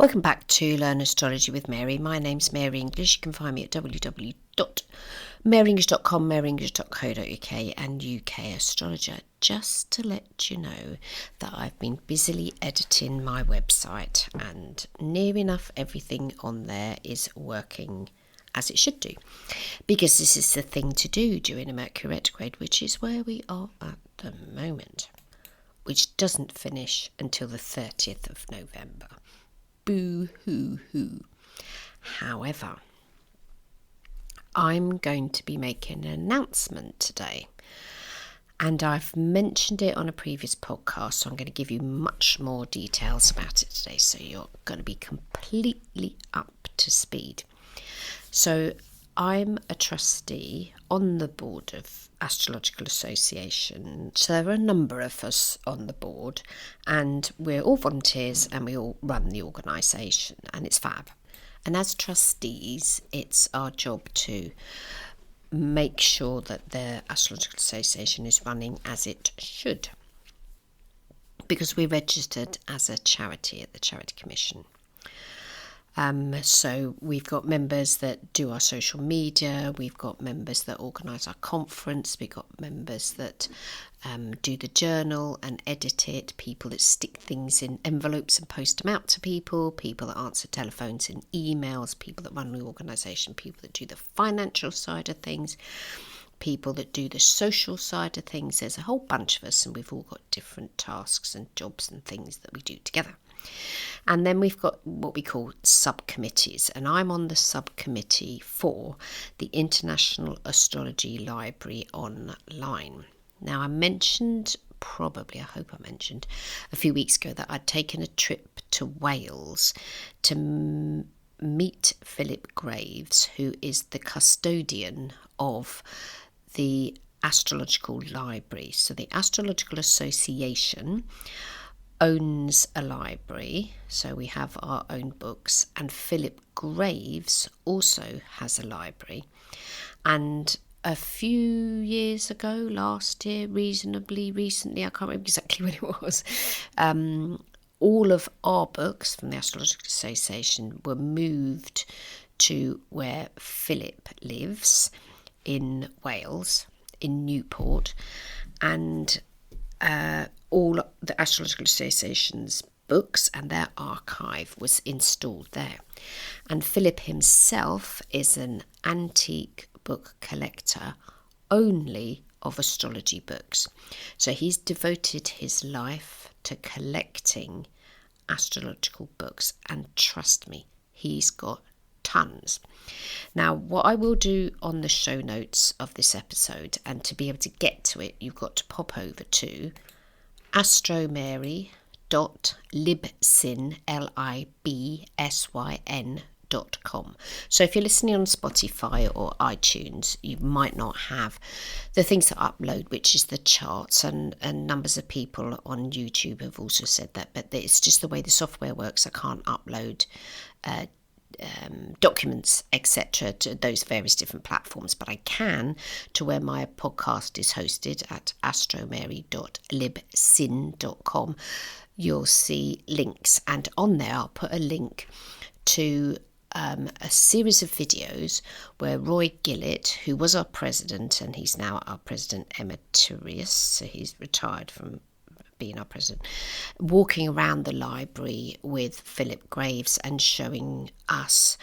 Welcome back to Learn Astrology with Mary. My name's Mary English. You can find me at www.maryenglish.com, maryenglish.co.uk and UK Astrologer. Just to let you know that I've been busily editing my website and near enough everything on there is working as it should do, because this is the thing to do during a Mercury retrograde, which is where we are at the moment, which doesn't finish until the 30th of November. Boo-hoo-hoo. However, I'm going to be making an announcement today, and I've mentioned it on a previous podcast, so I'm going to give you much more details about it today, so you're going to be completely up to speed. So I'm a trustee on the board of Astrological Association. So there are a number of us on the board, and we're all volunteers and we all run the organisation, and it's fab. And as trustees, it's our job to make sure that the Astrological Association is running as it should, because we're registered as a charity at the Charity Commission. So we've got members that do our social media, we've got members that organise our conference, we've got members that do the journal and edit it, people that stick things in envelopes and post them out to people, people that answer telephones and emails, people that run the organisation, people that do the financial side of things, people that do the social side of things. There's a whole bunch of us, and we've all got different tasks and jobs and things that we do together. And then we've got what we call subcommittees, and I'm on the subcommittee for the International Astrology Library online. Now, I hope I mentioned a few weeks ago that I'd taken a trip to Wales to meet Philip Graves, who is the custodian of the Astrological Library. So the Astrological Association owns a library, so we have our own books, and Philip Graves also has a library. And a few years ago, last year, reasonably recently, I can't remember exactly when it was, all of our books from the Astrological Association were moved to where Philip lives in Wales, in Newport, and all the Astrological Association's books and their archive was installed there. And Philip himself is an antique book collector only of astrology books. So he's devoted his life to collecting astrological books, and trust me, he's got tons. Now, what I will do on the show notes of this episode, and to be able to get to it, you've got to pop over to astromary.libsyn.com. So if you're listening on Spotify or iTunes, you might not have the things to upload, which is the charts, and numbers of people on YouTube have also said that, but it's just the way the software works. I can't upload documents, etc., to those various different platforms, but I can to where my podcast is hosted at astromary.libsyn.com. You'll see links, and on there I'll put a link to a series of videos where Roy Gillett, who was our president, and he's now our president emeritus, so he's retired from being our president, walking around the library with Philip Graves and showing us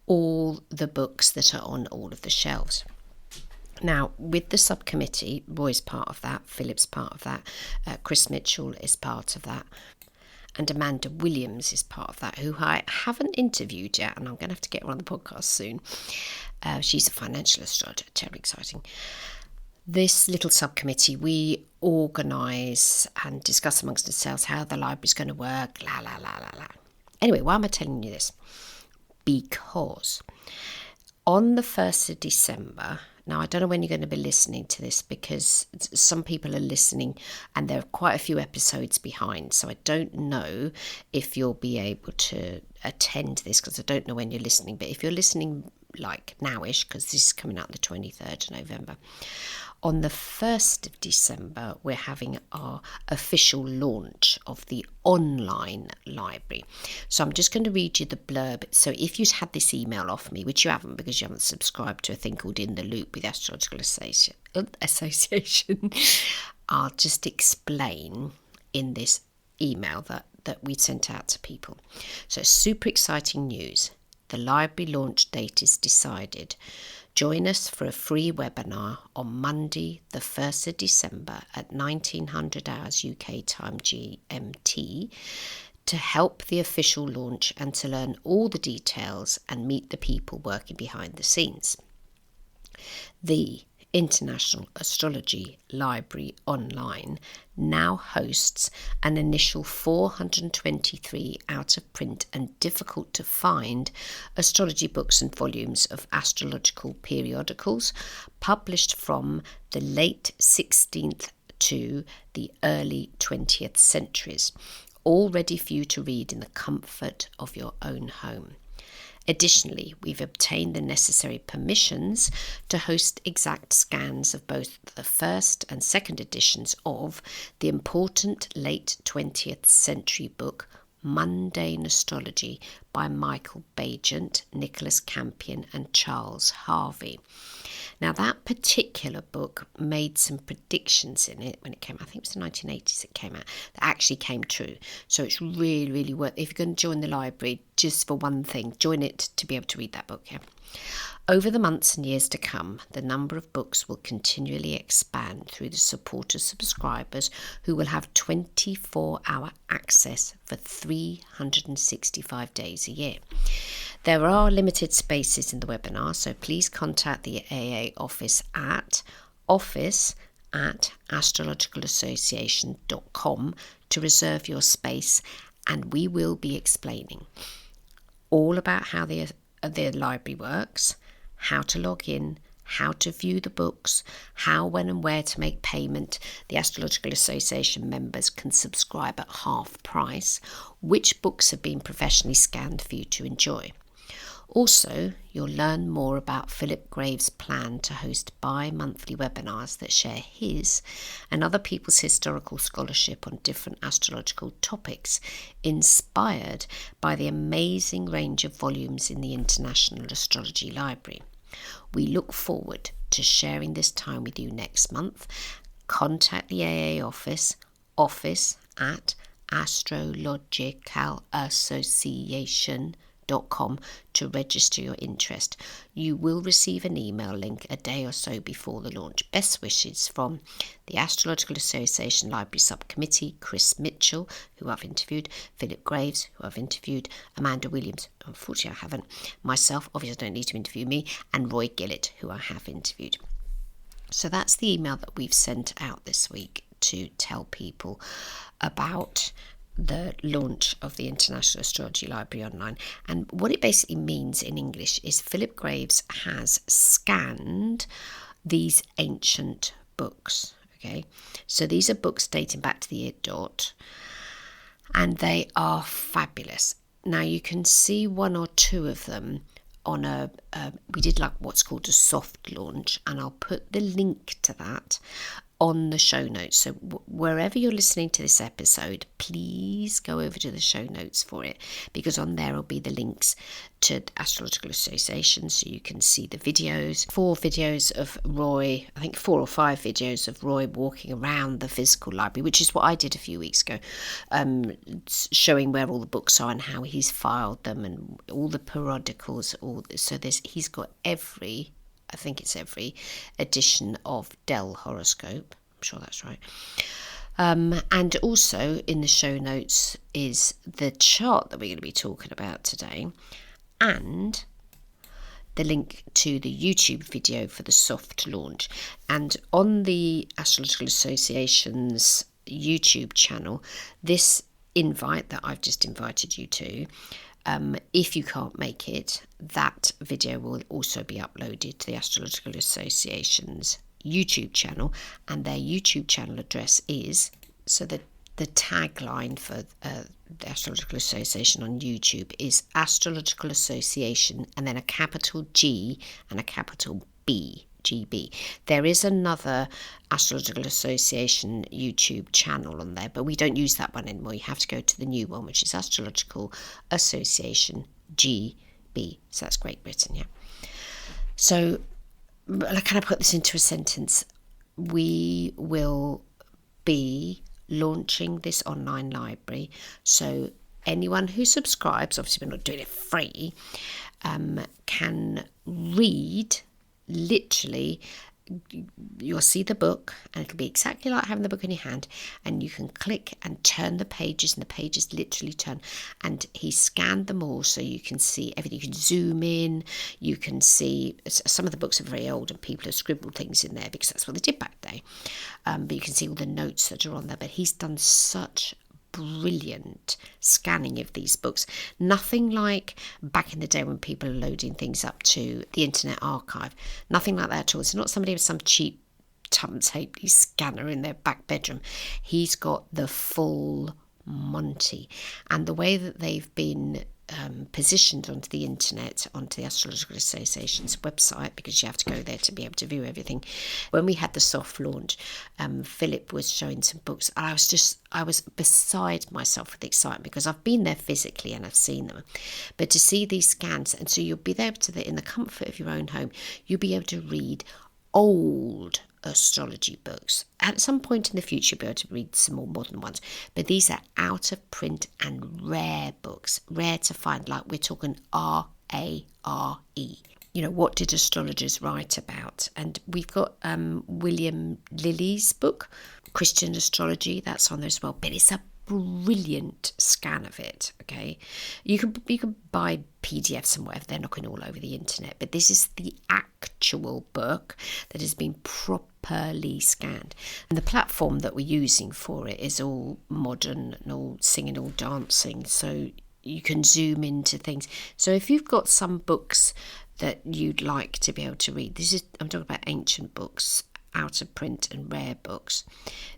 all the books that are on all of the shelves. Now, with the subcommittee, Roy's part of that, Philip's part of that, Chris Mitchell is part of that, and Amanda Williams is part of that, who I haven't interviewed yet, and I'm going to have to get her on the podcast soon. She's a financial astrologer, terribly exciting. This little subcommittee, we organise and discuss amongst ourselves how the library's going to work, la la la la la. Anyway, why am I telling you this? Because on the 1st of December, now I don't know when you're going to be listening to this, because some people are listening and there are quite a few episodes behind, so I don't know if you'll be able to attend this, because I don't know when you're listening. But if you're listening like nowish, because this is coming out the 23rd of November. On the 1st of December, we're having our official launch of the online library. So I'm just going to read you the blurb. So if you had this email off me, which you haven't because you haven't subscribed to a thing called In the Loop with the Astrological Association, I'll just explain in this email that we sent out to people. So super exciting news. The library launch date is decided. Join us for a free webinar on Monday, the 1st of December at 1900 hours UK time GMT to help the official launch and to learn all the details and meet the people working behind the scenes. The International Astrology Library Online now hosts an initial 423 out of print and difficult to find astrology books and volumes of astrological periodicals published from the late 16th to the early 20th centuries, all ready for you to read in the comfort of your own home. Additionally, we've obtained the necessary permissions to host exact scans of both the first and second editions of the important late 20th century book Mundane Astrology by Michael Bagent, Nicholas Campion and Charles Harvey. Now, that particular book made some predictions in it when it came out. I think it was the 1980s it came out, that actually came true. So it's really, really worth, if you're going to join the library, just for one thing, join it to be able to read that book. Yeah. Over the months and years to come, the number of books will continually expand through the support of subscribers who will have 24-hour access for 365 days a year. There are limited spaces in the webinar, so please contact the AA office at astrologicalassociation.com to reserve your space, and we will be explaining all about how the library works, how to log in, how to view the books, how, when and where to make payment. The Astrological Association members can subscribe at half price, which books have been professionally scanned for you to enjoy. Also, you'll learn more about Philip Graves' plan to host bi-monthly webinars that share his and other people's historical scholarship on different astrological topics, inspired by the amazing range of volumes in the International Astrology Library. We look forward to sharing this time with you next month. Contact the AA office at astrologicalassociation.com to register your interest. You will receive an email link a day or so before the launch. Best wishes from the Astrological Association Library Subcommittee, Chris Mitchell, who I've interviewed, Philip Graves, who I've interviewed, Amanda Williams, unfortunately I haven't, myself, obviously I don't need to interview me, and Roy Gillett, who I have interviewed. So that's the email that we've sent out this week to tell people about the launch of the International Astrology Library Online. And what it basically means in English is Philip Graves has scanned these ancient books. Okay, so these are books dating back to the year dot, and they are fabulous. Now you can see one or two of them on we did like what's called a soft launch, and I'll put the link to that on the show notes. So wherever you're listening to this episode, please go over to the show notes for it, because on there will be the links to the Astrological Association, so you can see the videos. 4 videos of Roy, I think 4 or 5 videos of Roy walking around the physical library, which is what I did a few weeks ago, showing where all the books are and how he's filed them and all the periodicals. So he's got every edition of Dell horoscope. I'm sure that's right. And also in the show notes is the chart that we're going to be talking about today, and the link to the YouTube video for the soft launch. And on the Astrological Association's YouTube channel, this invite that I've just invited you to, if you can't make it, that video will also be uploaded to the Astrological Association's YouTube channel, and their YouTube channel address is, so the the tagline for the Astrological Association on YouTube is Astrological Association and then a capital G and a capital B, GB. There is another Astrological Association YouTube channel on there, but we don't use that one anymore. You have to go to the new one, which is Astrological Association GB. So that's Great Britain, yeah. So can I put this into a sentence? We will be launching this online library, so anyone who subscribes, obviously we're not doing it free, can read, literally, you'll see the book and it'll be exactly like having the book in your hand, and you can click and turn the pages and the pages literally turn, and he scanned them all so you can see everything. You can zoom in, you can see some of the books are very old and people have scribbled things in there because that's what they did back then, but you can see all the notes that are on there. But he's done such brilliant scanning of these books. Nothing like back in the day when people are loading things up to the Internet Archive. Nothing like that at all. It's not somebody with some cheap tuppence halfpenny scanner in their back bedroom. He's got the full Monty, and the way that they've been positioned onto the internet, onto the Astrological Association's website, because you have to go there to be able to view everything. When we had the soft launch, Philip was showing some books, and I was beside myself with excitement because I've been there physically and I've seen them, but to see these scans, and so you'll be able to, in the comfort of your own home, you'll be able to read old astrology books. At some point in the future, you'll be able to read some more modern ones, but these are out of print and rare books, rare to find, like we're talking RARE. You know, what did astrologers write about? And we've got William Lilly's book, Christian Astrology, that's on there as well, but it's a brilliant scan of it. Okay, you can buy PDFs and whatever, they're knocking all over the internet, but this is the actual book that has been properly scanned, and the platform that we're using for it is all modern and all singing, all dancing, so you can zoom into things. So if you've got some books that you'd like to be able to read, I'm talking about ancient books, out of print and rare books,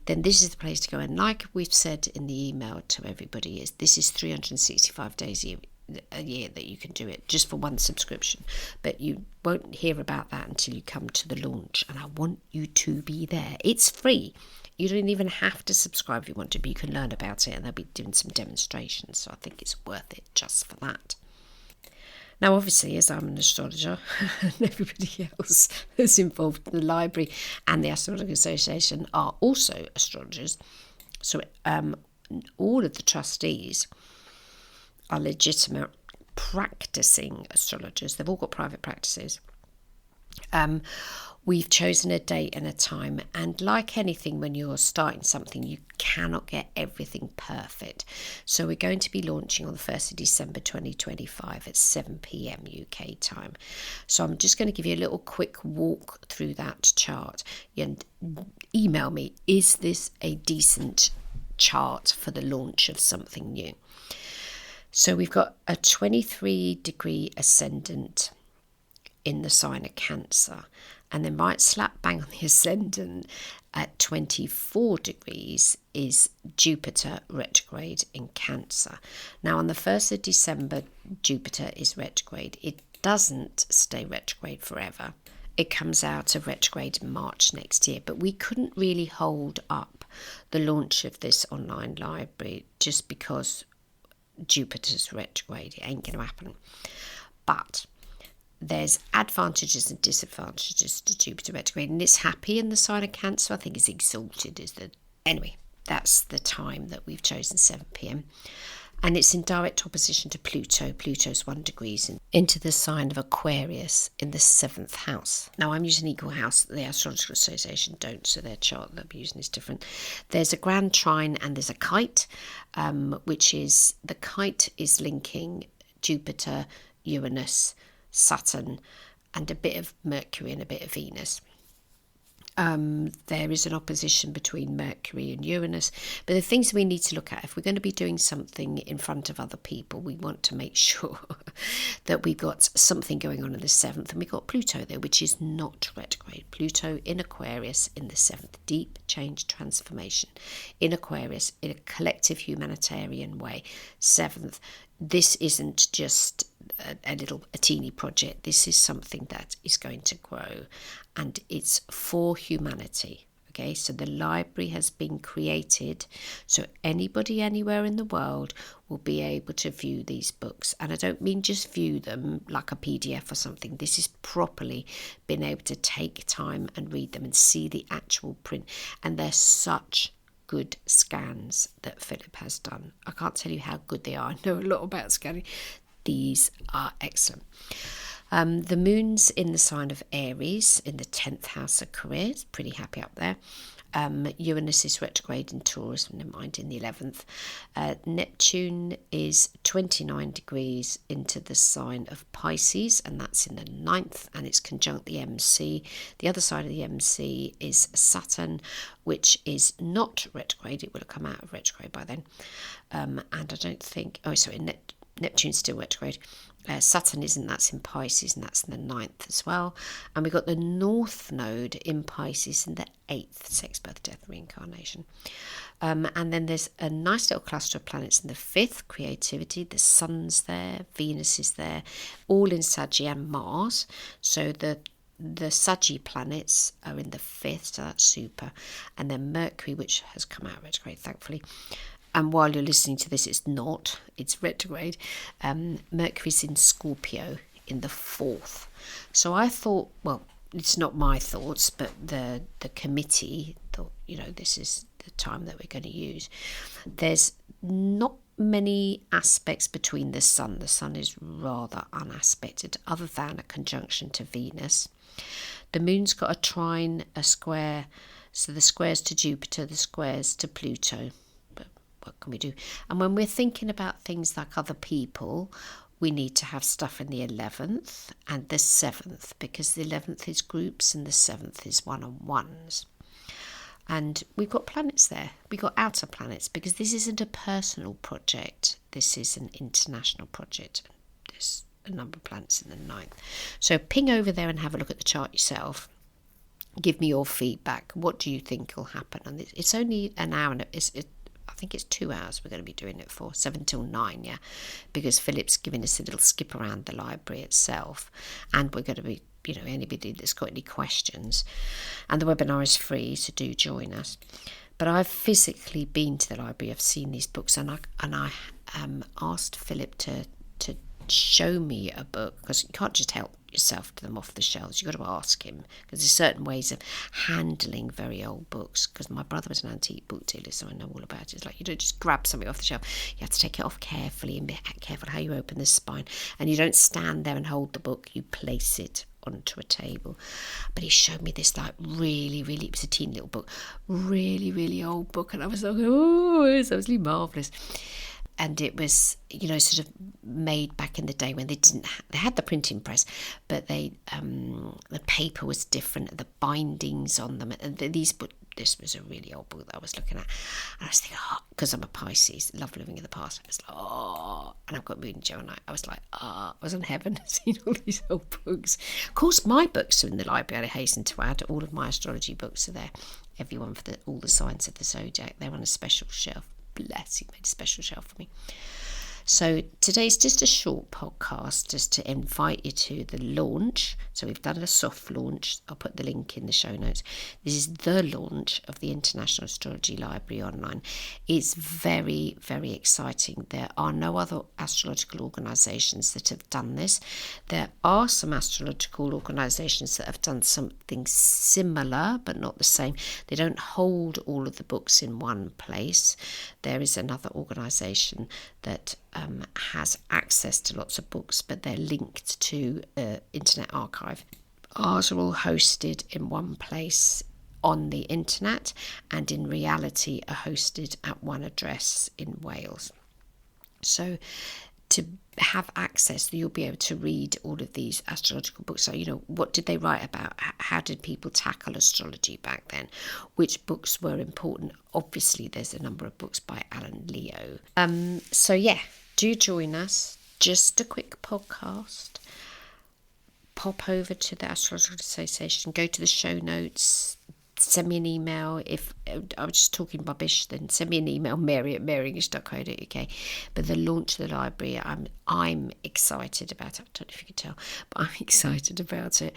then this is the place to go. And like we've said in the email to everybody, this is 365 days a year that you can do it, just for one subscription, but you won't hear about that until you come to the launch, and I want you to be there. It's free. You don't even have to subscribe if you want to, but you can learn about it, and they'll be doing some demonstrations, so I think it's worth it just for that. Now, obviously, as I'm an astrologer, and everybody else that's involved in the library and the Astrological Association are also astrologers, so all of the trustees are legitimate practicing astrologers. They've all got private practices. We've chosen a date and a time, and like anything, when you're starting something, you cannot get everything perfect. So we're going to be launching on the 1st of December 2025 at 7 p.m. UK time. So I'm just going to give you a little quick walk through that chart, and email me, is this a decent chart for the launch of something new? So we've got a 23-degree ascendant in the sign of Cancer, and then right slap bang on the ascendant at 24 degrees is Jupiter retrograde in Cancer. Now on the 1st of December, Jupiter is retrograde. It doesn't stay retrograde forever. It comes out of retrograde in March next year, but we couldn't really hold up the launch of this online library just because Jupiter's retrograde. It ain't going to happen. But there's advantages and disadvantages to Jupiter retrograde, and it's happy in the sign of Cancer. I think it's exalted anyway, that's the time that we've chosen, 7 p.m, and it's in direct opposition to Pluto. Pluto's 1 degree into the sign of Aquarius in the 7th house. Now I'm using equal house, the Astrological Association don't, so their chart they'll be using is different. There's a grand trine and there's a kite, which is, the kite is linking Jupiter, Uranus, Saturn, and a bit of Mercury and a bit of Venus. There is an opposition between Mercury and Uranus, but the things we need to look at, if we're going to be doing something in front of other people, we want to make sure that we got something going on in the 7th, and we got Pluto there, which is not retrograde. Pluto in Aquarius in the 7th, deep change, transformation in Aquarius in a collective humanitarian way. 7th, this isn't just a teeny project. This is something that is going to grow, and it's for humanity. Okay, so the library has been created so anybody anywhere in the world will be able to view these books. And I don't mean just view them like a PDF or something. This is properly being able to take time and read them and see the actual print. And they're such good scans that Philip has done. I can't tell you how good they are. I know a lot about scanning. These are excellent. The moon's in the sign of Aries in the 10th house of careers. Pretty happy up there. Uranus is retrograde in Taurus, never mind, in the 11th. Neptune is 29 degrees into the sign of Pisces, and that's in the 9th, and it's conjunct the MC. The other side of the MC is Saturn, which is not retrograde. It will have come out of retrograde by then. And I don't think... Oh, sorry, Neptune's still retrograde. Saturn isn't, that's in Pisces, and that's in the 9th as well. And we've got the North Node in Pisces in the 8th, sex, birth, death, reincarnation. And then there's a nice little cluster of planets in the 5th, creativity. The Sun's there, Venus is there, all in Sagittarius, and Mars. So the Saggy planets are in the 5th, so that's super. And then Mercury, which has come out retrograde, thankfully. And while you're listening to this, it's retrograde. Mercury's in Scorpio in the 4th. So I thought, well, it's not my thoughts, but the committee thought, this is the time that we're going to use. There's not many aspects between the Sun. The Sun is rather unaspected, other than a conjunction to Venus. The Moon's got a trine, a square, so the squares to Jupiter, the squares to Pluto. What can we do? And when we're thinking about things like other people, we need to have stuff in the 11th and the 7th, because the 11th is groups and the 7th is one-on-ones. And we've got planets there. We've got outer planets, because this isn't a personal project. This is an international project. There's a number of planets in the 9th. So ping over there and have a look at the chart yourself. Give me your feedback. What do you think will happen? And it's only an hour, and I think it's 2 hours we're going to be doing it for, 7 till 9, yeah, because Philip's giving us a little skip around the library itself, and we're going to be, anybody that's got any questions, and the webinar is free, so do join us. But I've physically been to the library, I've seen these books, and I asked Philip to show me a book, because you can't just help yourself to them off the shelves. You've got to ask him, because there's certain ways of handling very old books, because my brother was an antique book dealer, so I know all about it. It's like, you don't just grab something off the shelf. You have to take it off carefully and be careful how you open the spine, and you don't stand there and hold the book, you place it onto a table. But he showed me this really, it was a teeny little book, really old book, and I was like, oh, it's absolutely marvellous. And it was, sort of made back in the day when they had the printing press, but the paper was different, the bindings on them. And this was a really old book that I was looking at. And I was thinking, because I'm a Pisces, love living in the past. I was like, and I've got Moon and Gemini. I was like, I was in heaven seeing all these old books. Of course, my books are in the library. I hasten to add, all of my astrology books are there. Everyone for all the signs of the zodiac. They're on a special shelf. Bless, he made a special shelf for me. So today's just a short podcast just to invite you to the launch. So we've done a soft launch. I'll put the link in the show notes. This is the launch of the International Astrology Library online. It's very, very exciting. There are no other astrological organisations that have done this. There are some astrological organisations that have done something similar, but not the same. They don't hold all of the books in one place. There is another organisation that has access to lots of books, but they're linked to Internet Archive. Ours are all hosted in one place on the internet, and in reality are hosted at one address in Wales. So to have access, you'll be able to read all of these astrological books. So, what did they write about? How did people tackle astrology back then? Which books were important? Obviously, there's a number of books by Alan Leo. So, yeah, do join us. just a quick podcast. Pop over to the Astrological Association, go to the show notes, send me an email. If I was just talking rubbish, then send me an email, mary@maryenglish.co.uk. But the launch of the library, I'm excited about it. I don't know if you can tell, but I'm excited about it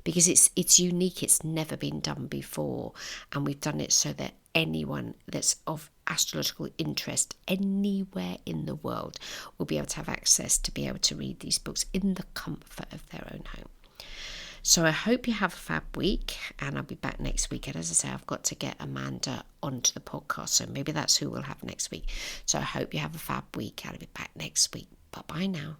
because it's unique. It's never been done before, and we've done it so that anyone that's of astrological interest anywhere in the world will be able to have access to be able to read these books in the comfort of their own home. So I hope you have a fab week, and I'll be back next week. And as I say, I've got to get Amanda onto the podcast, so maybe that's who we'll have next week. So I hope you have a fab week. I'll be back next week. Bye-bye now.